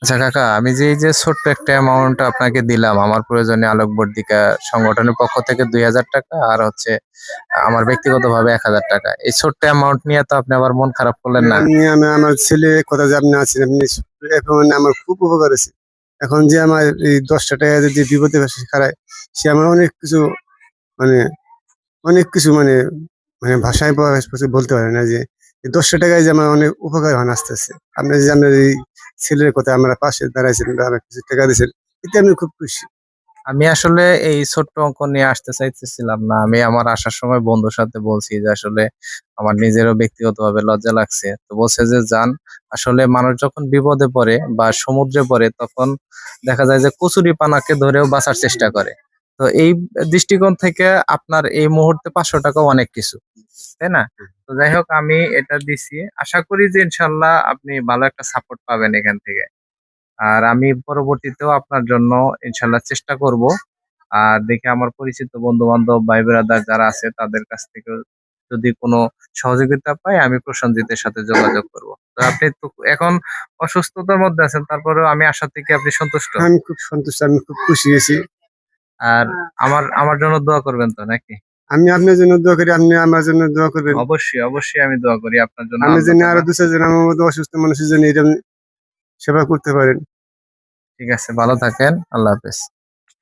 আচ্ছা কাকা, আমি যে এই যে ছোট্ট একটা অ্যামাউন্ট আপনাকে দিলাম আমার প্রয়োজনীয় আলোকবর্তিকা সংগঠনের পক্ষ থেকে 2,000 টাকা, আর হচ্ছে আমার ব্যক্তিগতভাবে 1,000 টাকা, এই ছোট্ট অ্যামাউন্ট নিয়ে তো আপনি আবার মন খারাপ করলেন না? আমি আমার ছেলে কথা যে আপনি আছেন, আপনি এখন আমার খুব উপকার হয়েছে। এখন যে আমার এই 10টা টাকা যদি বিপদে খারায়, সে আমার অনেক কিছু মানে অনেক কিছু মানে ভাষায় বলতে পারে না যে এই 10টা টাকায় যে আমার অনেক উপকার হন আস্তে আস্তে। আপনি যে আপনার এই ছেলের কথা আমরা পাশে দাঁড়াইছেন বা আমার কিছু টাকা দিয়েছেন, এতে আমি খুব খুশি। আমি আসলে এই ছোট্ট অঙ্ক নিয়ে আসতে চাইতেছিলাম না। আমি আমার আসার সময় বন্ধুর সাথে বলছি যে আসলে আমার নিজেরও ব্যক্তিগতভাবে লজ্জা লাগছে। তো বলছে যে যান, আসলে মানুষ যখন বিপদে পড়ে বা সমুদ্রে পড়ে তখন দেখা যায় যে কচুরিপানাকে ধরেও বাঁচার চেষ্টা করে। তো এই দৃষ্টিকোণ থেকে আপনার এই মুহূর্তে 500 টাকা অনেক কিছু, তাই না? তো যাই হোক, আমি এটা দিছি, আশা করি যে ইনশাল্লাহ আপনি ভালো একটা সাপোর্ট পাবেন এখান থেকে। আর আমি পরবর্তীতেও আপনার জন্য ইনশাল্লাহ চেষ্টা করব। আর দেখি আমার পরিচিত বন্ধু বান্ধব ভাই ব্রাদার যারা আছে তাদের কাছ থেকে যদি কোনো সহযোগিতা পাই, আমি প্রসেনজিতের সাথে যোগাযোগ করব। তো আপনি তো এখন অসুস্থতার মধ্যে আছেন, তারপরেও আমি আশা থেকে আপনি সন্তুষ্ট। আমি খুব সন্তুষ্ট, আমি খুব খুশি হয়েছি। আর আমার আমার জন্য দোয়া করবেন তো নাকি? আমি আপনার জন্য দোয়া করি, আপনি আমার জন্য দোয়া করবেন। অবশ্যই অবশ্যই আমি দোয়া করি আপনার জন্য আপনি আল্লাহ জানি আরো তাআলা। 2-4 জন আমার মতো অসুস্থ মানুষের জন্য এরকম সেবা করতে পারেন। ঠিক আছে, ভালো থাকেন, আল্লাহ হাফেজ।